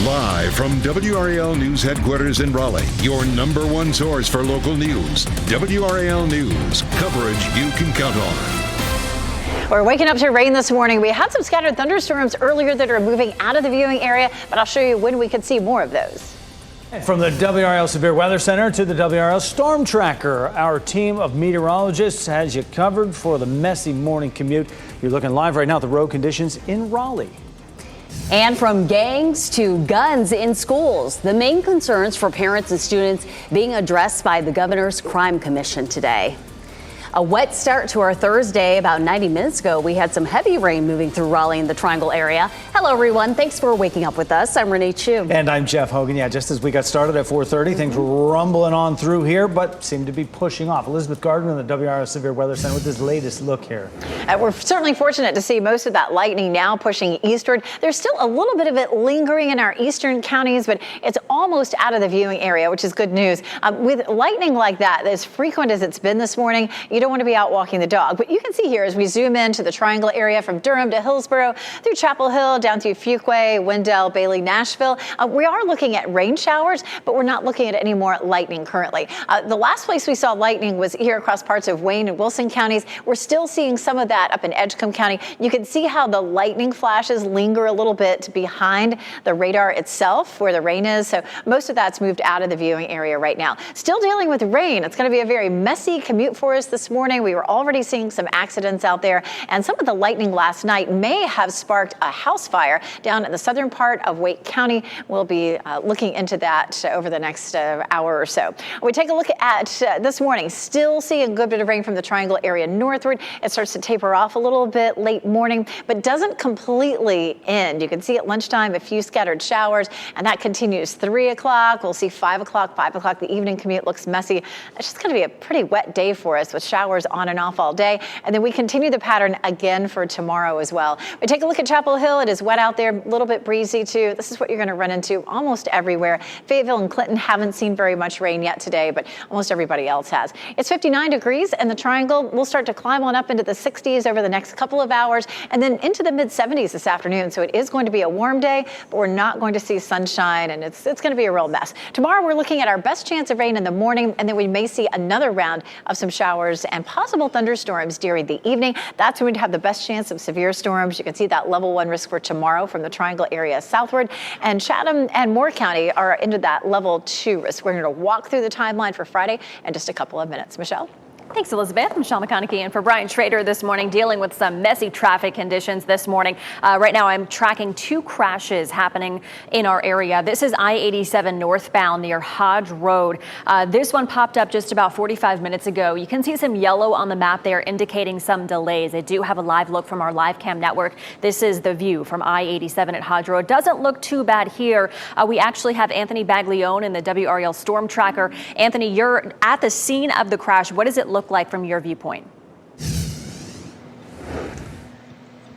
Live from WRAL News Headquarters in Raleigh, your number one source for local news. WRAL News, coverage you can count on. We're waking up to rain this morning. We had some scattered thunderstorms earlier that are moving out of the viewing area, but I'll show you when we could see more of those. From the WRAL Severe Weather Center to the WRAL Storm Tracker, our team of meteorologists has you covered for the messy morning commute. You're looking live right now at the road conditions in Raleigh. And from gangs to guns in schools, the main concerns for parents and students being addressed by the Governor's Crime Commission today. A wet start to our Thursday. About 90 minutes ago, we had some heavy rain moving through Raleigh and the Triangle area. Hello, everyone. Thanks for waking up with us. I'm Renee Chu. And I'm Jeff Hogan. Yeah, just as we got started at 4:30, things were rumbling on through here, but seem to be pushing off. Elizabeth Gardner in the WRAL Severe Weather Center with this latest look here. We're certainly fortunate to see most of that lightning now pushing eastward. There's still a little bit of it lingering in our eastern counties, but it's almost out of the viewing area, which is good news. With lightning like that, as frequent as it's been this morning, you don't want to be out walking the dog. But you can see here as we zoom into the Triangle area from Durham to Hillsborough, through Chapel Hill, down through Fuquay, Wendell, Bailey, Nashville. We are looking at rain showers, but we're not looking at any more lightning currently. The last place we saw lightning was here across parts of Wayne and Wilson counties. We're still seeing some of that up in Edgecombe County. You can see how the lightning flashes linger a little bit behind the radar itself where the rain is. So most of that's moved out of the viewing area right now. Still dealing with rain. It's going to be a very messy commute for us this morning. We were already seeing some accidents out there, and some of the lightning last night may have sparked a house fire down in the southern part of Wake County. We'll be looking into that over the next hour or so. We take a look at this morning, still seeing a good bit of rain from the Triangle area northward. It starts to taper off a little bit late morning, but doesn't completely end. You can see at lunchtime a few scattered showers, and that continues 3 o'clock. We'll see 5 o'clock, 5 o'clock. The evening commute looks messy. It's just going to be a pretty wet day for us with showers on and off all day. And then we continue the pattern again for tomorrow as well. We take a look at Chapel Hill. It is wet out there, a little bit breezy too. This is what you're going to run into almost everywhere. Fayetteville and Clinton haven't seen very much rain yet today, but almost everybody else has. It's 59 degrees and the Triangle will start to climb on up into the 60s over the next couple of hours and then into the mid 70s this afternoon. So it is going to be a warm day, but we're not going to see sunshine and it's going to be a real mess. Tomorrow we're looking at our best chance of rain in the morning, and then we may see another round of some showers and possible thunderstorms during the evening. That's when we'd have the best chance of severe storms. You can see that level 1 risk for tomorrow from the Triangle area southward, and Chatham and Moore County are into that level 2 risk. We're going to walk through the timeline for Friday in just a couple of minutes. Michelle? Thanks, Elizabeth. Michelle McConaughey in for Brian Schrader this morning, dealing with some messy traffic conditions this morning. Right now, I'm tracking 2 crashes happening in our area. This is I-87 northbound near Hodge Road. This one popped up just about 45 minutes ago. You can see some yellow on the map there indicating some delays. I do have a live look from our live cam network. This is the view from I-87 at Hodge Road. Doesn't look too bad here. We actually have Anthony Baglione in the WRAL Storm Tracker. Anthony, you're at the scene of the crash. What does it look like from your viewpoint?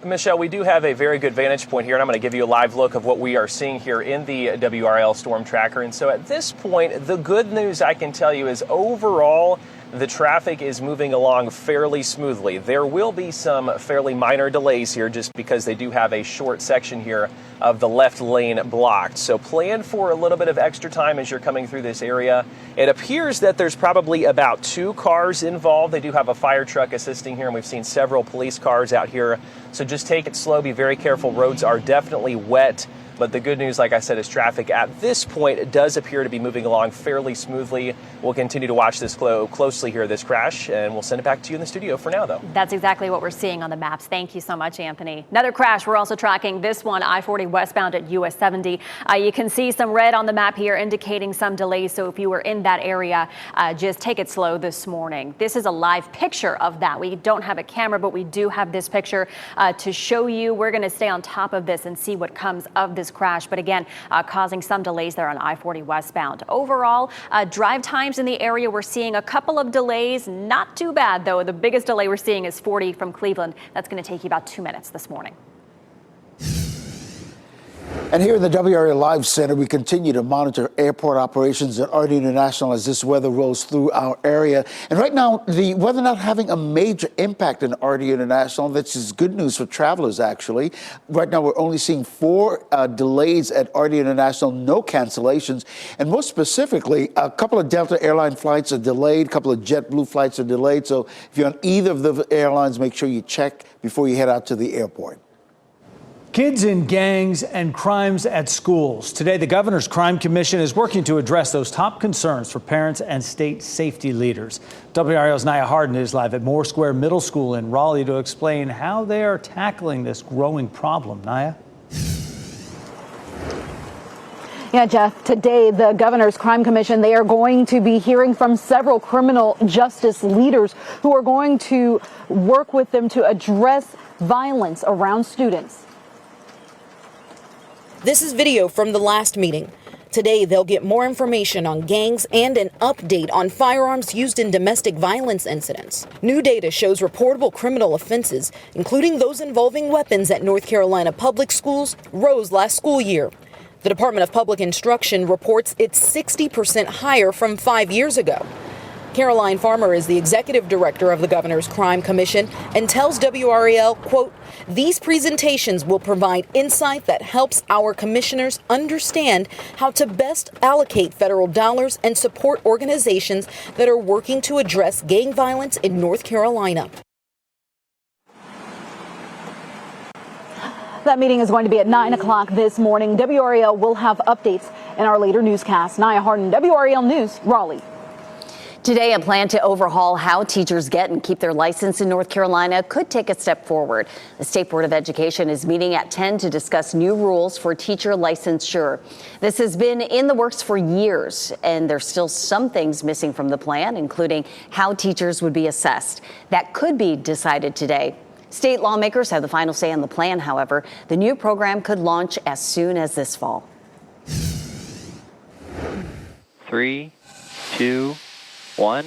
Michelle, we do have a very good vantage point here, and I'm going to give you a live look of what we are seeing here in the WRAL Storm Tracker. And so at this point, the good news I can tell you is overall, the traffic is moving along fairly smoothly. There will be some fairly minor delays here just because they do have a short section here of the left lane blocked. So plan for a little bit of extra time as you're coming through this area. It appears that there's probably about 2 cars involved. They do have a fire truck assisting here, and we've seen several police cars out here. So just take it slow, be very careful. Roads are definitely wet. But the good news, like I said, is traffic at this point, it does appear to be moving along fairly smoothly. We'll continue to watch this closely here, this crash, and we'll send it back to you in the studio for now, though. That's exactly what we're seeing on the maps. Thank you so much, Anthony. Another crash we're also tracking, this one, I-40 westbound at US 70. You can see some red on the map here indicating some delays. So if you were in that area, just take it slow this morning. This is a live picture of that. We don't have a camera, but we do have this picture to show you. We're going to stay on top of this and see what comes of this crash, but again, causing some delays there on I-40 westbound. Overall, drive times in the area, we're seeing a couple of delays. Not too bad, though. The biggest delay we're seeing is 40 from Cleveland. That's going to take you about 2 minutes this morning. And here in the WRAL Live Center, we continue to monitor airport operations at RD International as this weather rolls through our area. And right now, the weather not having a major impact in RD International. This is good news for travelers, actually. Right now, we're only seeing 4 delays at RD International, no cancellations. And most specifically, a couple of Delta airline flights are delayed, a couple of JetBlue flights are delayed. So if you're on either of the airlines, make sure you check before you head out to the airport. Kids in gangs and crimes at schools. Today, the Governor's Crime Commission is working to address those top concerns for parents and state safety leaders. WRAL's Nia Harden is live at Moore Square Middle School in Raleigh to explain how they are tackling this growing problem. Nia? Yeah, Jeff, today the Governor's Crime Commission, they are going to be hearing from several criminal justice leaders who are going to work with them to address violence around students. This is video from the last meeting. Today, they'll get more information on gangs and an update on firearms used in domestic violence incidents. New data shows reportable criminal offenses, including those involving weapons at North Carolina public schools, rose last school year. The Department of Public Instruction reports it's 60% higher from 5 years ago. Caroline Farmer is the executive director of the Governor's Crime Commission and tells WRAL, quote, "These presentations will provide insight that helps our commissioners understand how to best allocate federal dollars and support organizations that are working to address gang violence in North Carolina." That meeting is going to be at 9 o'clock this morning. WRAL will have updates in our later newscast. Nia Harden, WRAL News, Raleigh. Today, a plan to overhaul how teachers get and keep their license in North Carolina could take a step forward. The State Board of Education is meeting at 10 to discuss new rules for teacher licensure. This has been in the works for years, and there's still some things missing from the plan, including how teachers would be assessed. That could be decided today. State lawmakers have the final say on the plan, however. The new program could launch as soon as this fall. 3, 2, 1,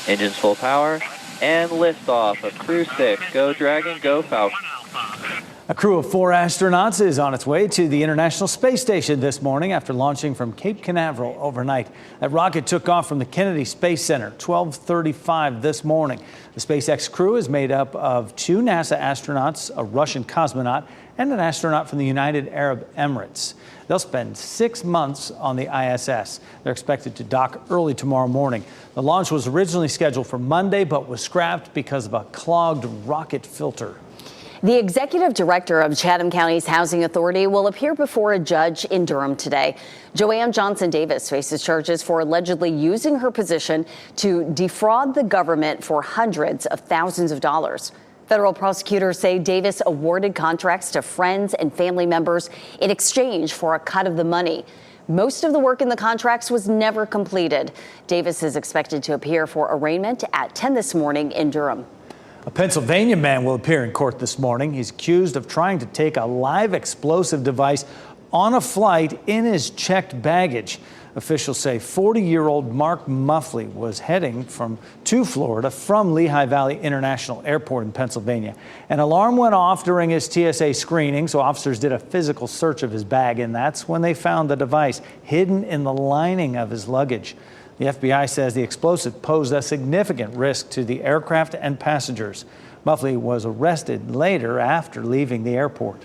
engines full power, and liftoff of Crew 6. Go Dragon, go Falcon. A crew of 4 astronauts is on its way to the International Space Station this morning after launching from Cape Canaveral overnight. That rocket took off from the Kennedy Space Center 12:35 this morning. The SpaceX crew is made up of 2 NASA astronauts, a Russian cosmonaut, and an astronaut from the United Arab Emirates. They'll spend 6 months on the ISS. They're expected to dock early tomorrow morning. The launch was originally scheduled for Monday, but was scrapped because of a clogged rocket filter. The executive director of Chatham County's Housing Authority will appear before a judge in Durham today. Joanne Johnson Davis faces charges for allegedly using her position to defraud the government for hundreds of thousands of dollars. Federal prosecutors say Davis awarded contracts to friends and family members in exchange for a cut of the money. Most of the work in the contracts was never completed. Davis is expected to appear for arraignment at 10 this morning in Durham. A Pennsylvania man will appear in court this morning. He's accused of trying to take a live explosive device on a flight in his checked baggage. Officials say 40-year-old Mark Muffley was heading to Florida from Lehigh Valley International Airport in Pennsylvania. An alarm went off during his TSA screening, so officers did a physical search of his bag, and that's when they found the device hidden in the lining of his luggage. The FBI says the explosive posed a significant risk to the aircraft and passengers. Muffley was arrested later after leaving the airport.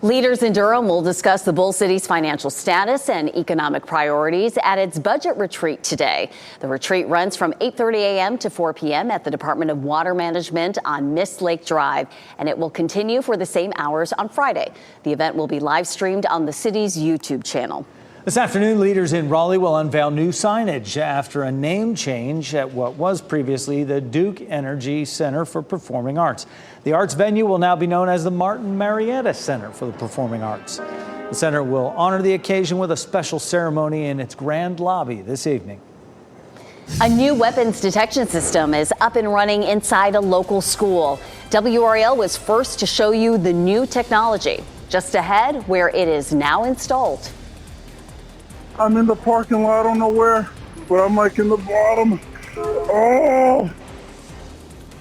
Leaders in Durham will discuss the Bull City's financial status and economic priorities at its budget retreat today. The retreat runs from 8:30 a.m. to 4 p.m. at the Department of Water Management on Mist Lake Drive, and it will continue for the same hours on Friday. The event will be live streamed on the city's YouTube channel. This afternoon, leaders in Raleigh will unveil new signage after a name change at what was previously the Duke Energy Center for Performing Arts. The arts venue will now be known as the Martin Marietta Center for the Performing Arts. The center will honor the occasion with a special ceremony in its grand lobby this evening. A new weapons detection system is up and running inside a local school. WRAL was first to show you the new technology. Just ahead, where it is now installed. I'm in the parking lot, I don't know where, but I'm like in the bottom. Oh!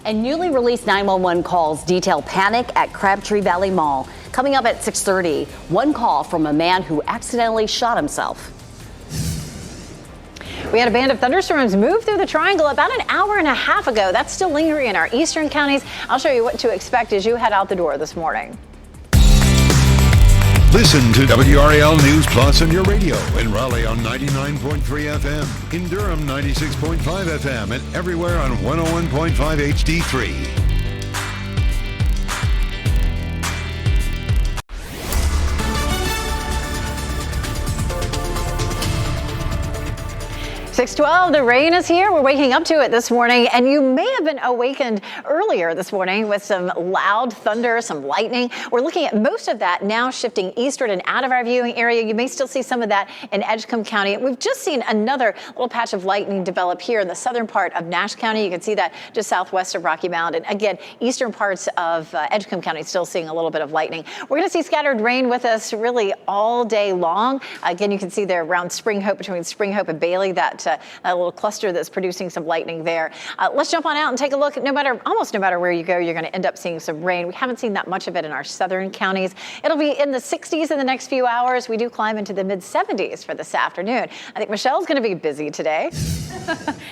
And newly released 911 calls detail panic at Crabtree Valley Mall. Coming up at 6:30, one call from a man who accidentally shot himself. We had a band of thunderstorms move through the triangle about an hour and a half ago. That's still lingering in our eastern counties. I'll show you what to expect as you head out the door this morning. Listen to WRAL News Plus on your radio in Raleigh on 99.3 FM, in Durham 96.5 FM, and everywhere on 101.5 HD3. 6:12, the rain is here. We're waking up to it this morning, and you may have been awakened earlier this morning with some loud thunder, some lightning. We're looking at most of that now shifting eastward and out of our viewing area. You may still see some of that in Edgecombe County. We've just seen another little patch of lightning develop here in the southern part of Nash County. You can see that just southwest of Rocky Mount. And again, eastern parts of Edgecombe County still seeing a little bit of lightning. We're going to see scattered rain with us really all day long. Again, you can see there around Spring Hope, between Spring Hope and Bailey, that little cluster that's producing some lightning there. Let's jump on out and take a look. Almost no matter where you go, you're going to end up seeing some rain. We haven't seen that much of it in our southern counties. It'll be in the 60s in the next few hours. We do climb into the mid 70s for this afternoon. I think Michelle's going to be busy today.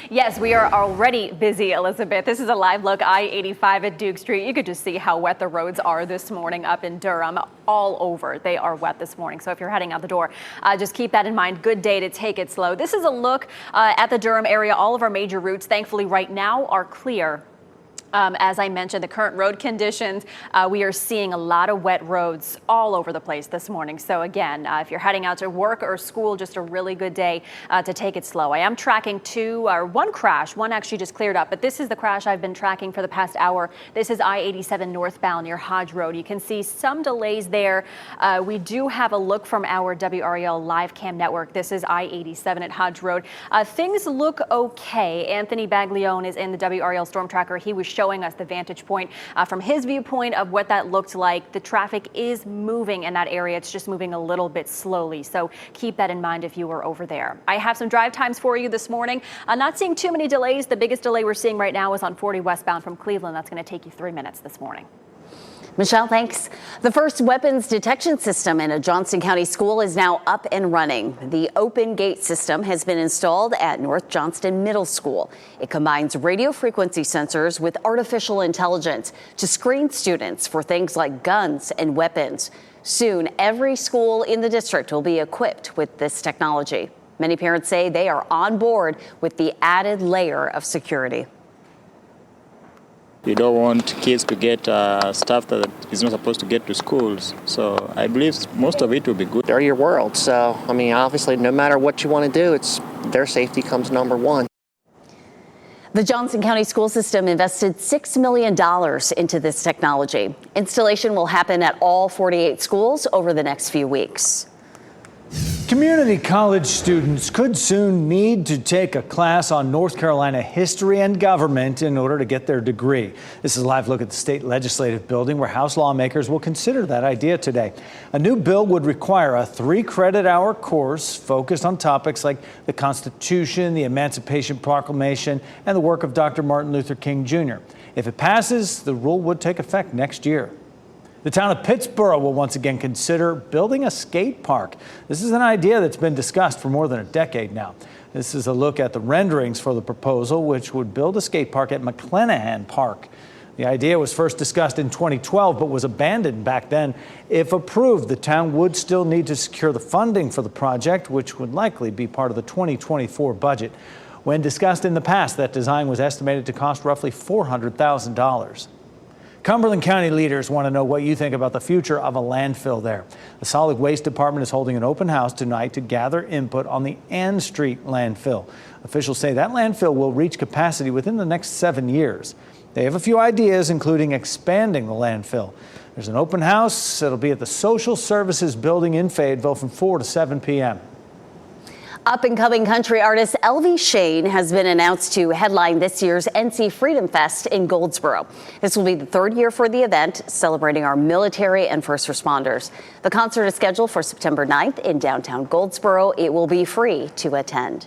Yes, we are already busy, Elizabeth. This is a live look, I-85 at Duke Street. You could just see how wet the roads are this morning up in Durham. All over, they are wet this morning. So if you're heading out the door, just keep that in mind. Good day to take it slow. This is a look at the Durham area. All of our major routes, thankfully, right now are clear. As I mentioned, the current road conditions, we are seeing a lot of wet roads all over the place this morning. So again, if you're heading out to work or school, just a really good day to take it slow. I am tracking one crash. One actually just cleared up, but this is the crash I've been tracking for the past hour. This is I-87 northbound near Hodge Road. You can see some delays there. We do have a look from our WRAL live cam network. This is I-87 at Hodge Road. Things look okay. Anthony Baglione is in the WRAL storm tracker. He was showing us the vantage point from his viewpoint of what that looked like. The traffic is moving in that area. It's just moving a little bit slowly. So keep that in mind if you were over there. I have some drive times for you this morning. Not seeing too many delays. The biggest delay we're seeing right now is on 40 westbound from Cleveland. That's going to take you 3 minutes this morning. Michelle, thanks. The first weapons detection system in a Johnston County school is now up and running. The open gate system has been installed at North Johnston Middle School. It combines radio frequency sensors with artificial intelligence to screen students for things like guns and weapons. Soon, every school in the district will be equipped with this technology. Many parents say they are on board with the added layer of security. You don't want kids to get stuff that is not supposed to get to schools. So I believe most of it will be good. They're your world. So, I mean, obviously, no matter what you want to do, their safety comes number one. The Johnston County school system invested $6 million into this technology. Installation will happen at all 48 schools over the next few weeks. Community college students could soon need to take a class on North Carolina history and government in order to get their degree. This is a live look at the state legislative building where House lawmakers will consider that idea today. A new bill would require a 3-credit-hour course focused on topics like the Constitution, the Emancipation Proclamation, and the work of Dr. Martin Luther King Jr. If it passes, the rule would take effect next year. The town of Pittsboro will once again consider building a skate park. This is an idea that's been discussed for more than a decade now. This is a look at the renderings for the proposal, which would build a skate park at McClenahan Park. The idea was first discussed in 2012, but was abandoned back then. If approved, the town would still need to secure the funding for the project, which would likely be part of the 2024 budget. When discussed in the past, that design was estimated to cost roughly $400,000. Cumberland County leaders want to know what you think about the future of a landfill there. The Solid Waste Department is holding an open house tonight to gather input on the Ann Street landfill. Officials say that landfill will reach capacity within the next 7 years. They have a few ideas, including expanding the landfill. There's an open house. It'll be at the Social Services Building in Fayetteville from 4 to 7 p.m. Up-and-coming country artist Elvie Shane has been announced to headline this year's NC Freedom Fest in Goldsboro. This will be the 3rd year for the event, celebrating our military and first responders. The concert is scheduled for September 9th in downtown Goldsboro. It will be free to attend.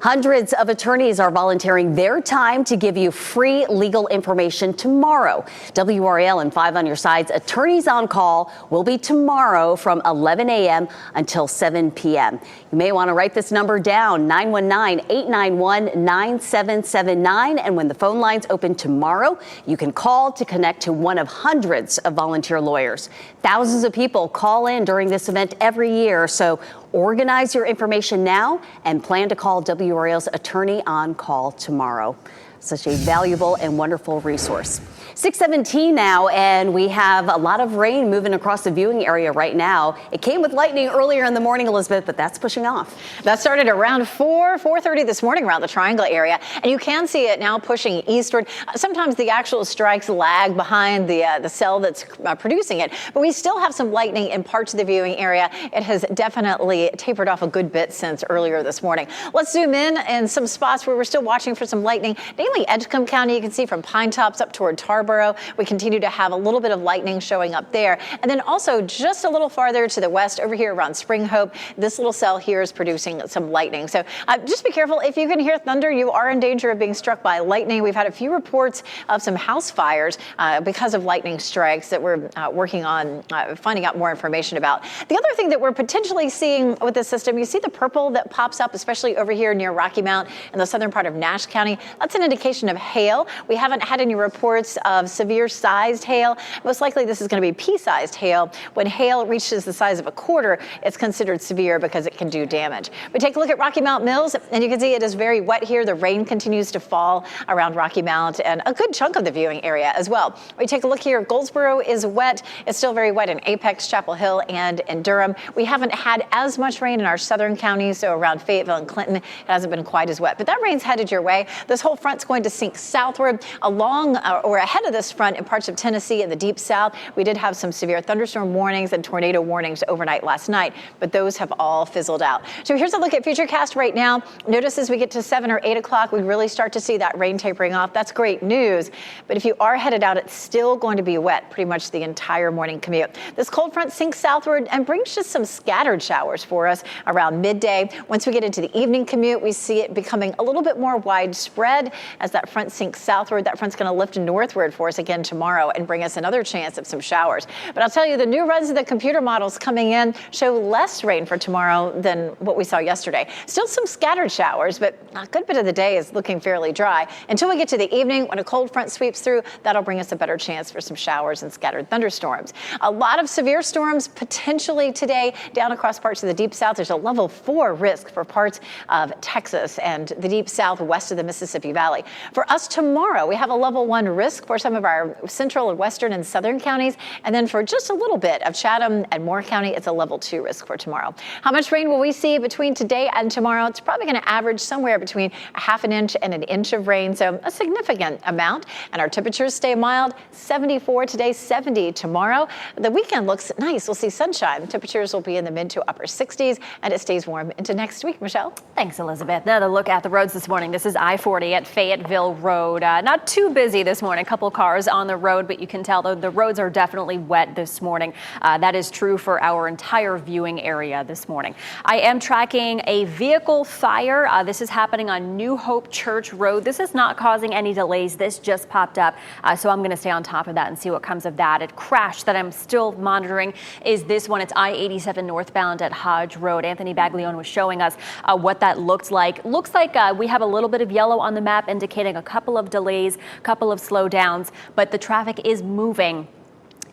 Hundreds of attorneys are volunteering their time to give you free legal information tomorrow. WRAL and 5 on Your Side's Attorneys on Call will be tomorrow from 11 a.m. until 7 p.m. You may want to write this number down, 919-891-9779. And when the phone lines open tomorrow, you can call to connect to one of hundreds of volunteer lawyers. Thousands of people call in during this event every year, so organize your information now and plan to call WRAL's Attorney on Call tomorrow. Such a valuable and wonderful resource. 6:17 now, and we have a lot of rain moving across the viewing area right now. It came with lightning earlier in the morning, Elizabeth, but that's pushing off. That started around 4:30 this morning around the Triangle area, and you can see it now pushing eastward. Sometimes the actual strikes lag behind the cell that's producing it, but we still have some lightning in parts of the viewing area. It has definitely tapered off a good bit since earlier this morning. Let's zoom in some spots where we're still watching for some lightning. Namely, Edgecombe County, you can see from Pine Tops up toward Tarboro. We continue to have a little bit of lightning showing up there. And then also just a little farther to the west over here around Spring Hope, this little cell here is producing some lightning. So just be careful. If you can hear thunder, you are in danger of being struck by lightning. We've had a few reports of some house fires because of lightning strikes that we're working on finding out more information about. The other thing that we're potentially seeing with this system, you see the purple that pops up, especially over here near Rocky Mount in the southern part of Nash County. That's an indication of hail. We haven't had any reports of severe sized hail. Most likely this is going to be pea-sized hail. When hail reaches the size of a quarter, it's considered severe because it can do damage. We take a look at Rocky Mount Mills, and you can see it is very wet here. The rain continues to fall around Rocky Mount and a good chunk of the viewing area as well. We take a look here. Goldsboro is wet. It's still very wet in Apex, Chapel Hill, and in Durham. We haven't had as much rain in our southern counties, so around Fayetteville and Clinton, it hasn't been quite as wet. But that rain's headed your way. This whole front's going to sink southward along or ahead of this front in parts of Tennessee and the deep south. We did have some severe thunderstorm warnings and tornado warnings overnight last night, but those have all fizzled out. So here's a look at Futurecast right now. Notice as we get to 7 or 8 o'clock, we really start to see that rain tapering off. That's great news. But if you are headed out, it's still going to be wet pretty much the entire morning commute. This cold front sinks southward and brings just some scattered showers for us around midday. Once we get into the evening commute, we see it becoming a little bit more widespread as that front sinks southward. That front's going to lift northward for us again tomorrow and bring us another chance of some showers. But I'll tell you, the new runs of the computer models coming in show less rain for tomorrow than what we saw yesterday. Still some scattered showers, but a good bit of the day is looking fairly dry. Until we get to the evening, when a cold front sweeps through, that'll bring us a better chance for some showers and scattered thunderstorms. A lot of severe storms potentially today down across parts of the deep south. There's a level 4 risk for parts of Texas and the deep south west of the Mississippi Valley. For us tomorrow, we have a level 1 risk for some of our central and western and southern counties. And then for just a little bit of Chatham and Moore County, it's a level 2 risk for tomorrow. How much rain will we see between today and tomorrow? It's probably going to average somewhere between a half an inch and an inch of rain, so a significant amount. And our temperatures stay mild, 74 today, 70 tomorrow. The weekend looks nice. We'll see sunshine. Temperatures will be in the mid to upper 60s, and it stays warm into next week. Michelle? Thanks, Elizabeth. Another look at the roads this morning. This is I-40 at Fayetteville Road. Not too busy this morning. A couple cars on the road, but you can tell the roads are definitely wet this morning. That is true for our entire viewing area this morning. I am tracking a vehicle fire. This is happening on New Hope Church Road. This is not causing any delays. This just popped up, so I'm going to stay on top of that and see what comes of that. A crash that I'm still monitoring is this one. It's I-87 northbound at Hodge Road. Anthony Baglione was showing us what that looked like. Looks like we have a little bit of yellow on the map indicating a couple of delays, couple of slowdowns, but the traffic is moving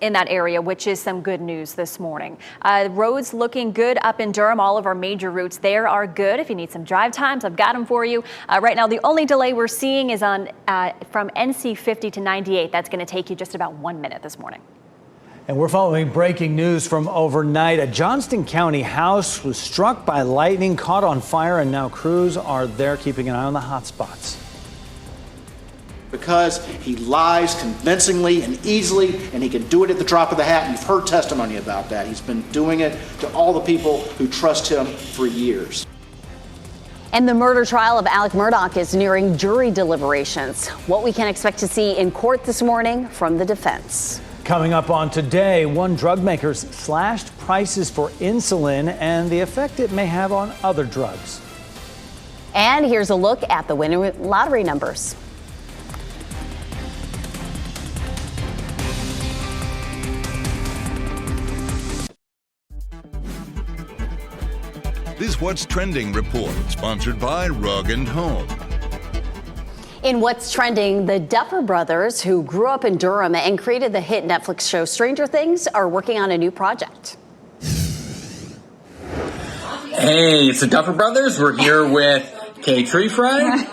in that area, which is some good news this morning. Roads looking good up in Durham. All of our major routes there are good. If you need some drive times, I've got them for you. Right now, the only delay we're seeing is on from NC 50 to 98. That's going to take you just about 1 minute this morning. And we're following breaking news from overnight. A Johnston County house was struck by lightning, caught on fire, and now crews are there keeping an eye on the hot spots. Because he lies convincingly and easily, and he can do it at the drop of the hat. And you've heard testimony about that. He's been doing it to all the people who trust him for years. And the murder trial of Alec Murdaugh is nearing jury deliberations. What we can expect to see in court this morning from the defense. Coming up on Today, one drug maker's slashed prices for insulin and the effect it may have on other drugs. And here's a look at the winning lottery numbers. This What's Trending report, sponsored by Rug & Home. In What's Trending, the Duffer Brothers, who grew up in Durham and created the hit Netflix show Stranger Things, are working on a new project. Hey, it's the Duffer Brothers. We're here with Kay Tree Fry.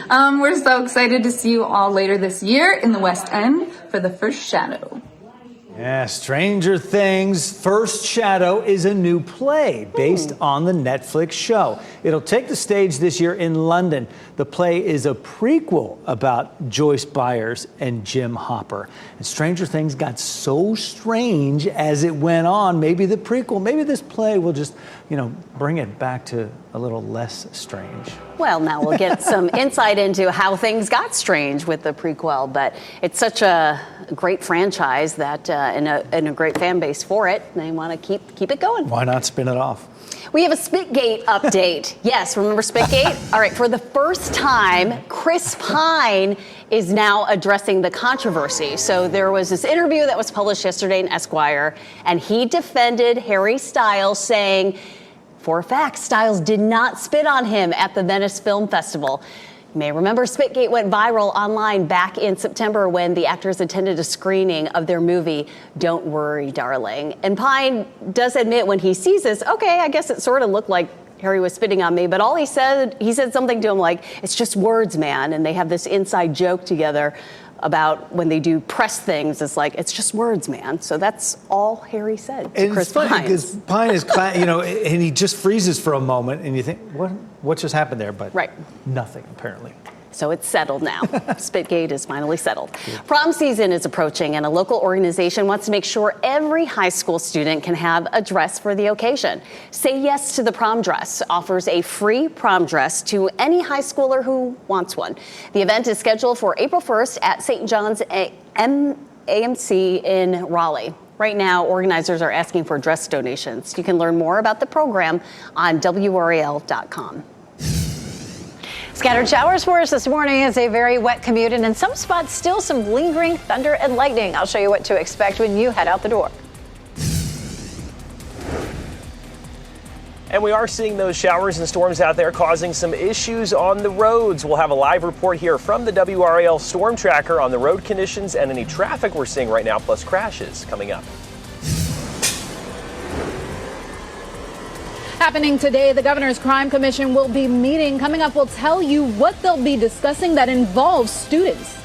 We're so excited to see you all later this year in the West End for the first Shadow. Yeah, Stranger Things First Shadow is a new play based on the Netflix show. It'll take the stage this year in London. The play is a prequel about Joyce Byers and Jim Hopper. And Stranger Things got so strange as it went on. Maybe the prequel, maybe this play will just, bring it back to a little less strange. Well, now we'll get some insight into how things got strange with the prequel, but it's such a great franchise that and a great fan base for it. They want to keep it going. Why not spin it off? We have a Spitgate update. Yes, remember Spitgate? All right, for the first time, Chris Pine is now addressing the controversy. So there was this interview that was published yesterday in Esquire, and he defended Harry Styles, saying, for a fact, Styles did not spit on him at the Venice Film Festival. You may remember Spitgate went viral online back in September when the actors attended a screening of their movie, Don't Worry, Darling. And Pine does admit when he sees this, okay, I guess it sort of looked like Harry was spitting on me, but all he said something to him like, it's just words, man. And they have this inside joke together about when they do press things. It's like, it's just words, man. So that's all Harry said to Chris Pine. Because Pine is, and he just freezes for a moment, and you think, what just happened there? But right. Nothing, apparently. So it's settled now. Spitgate is finally settled. Prom season is approaching, and a local organization wants to make sure every high school student can have a dress for the occasion. Say Yes to the Prom Dress offers a free prom dress to any high schooler who wants one. The event is scheduled for April 1st at St. John's AMC in Raleigh. Right now, organizers are asking for dress donations. You can learn more about the program on WRAL.com. Scattered showers for us this morning as a very wet commute, and in some spots still some lingering thunder and lightning. I'll show you what to expect when you head out the door. And we are seeing those showers and storms out there causing some issues on the roads. We'll have a live report here from the WRAL Storm Tracker on the road conditions and any traffic we're seeing right now, plus crashes coming up. Happening today, the Governor's Crime Commission will be meeting. Coming up, we'll tell you what they'll be discussing that involves students.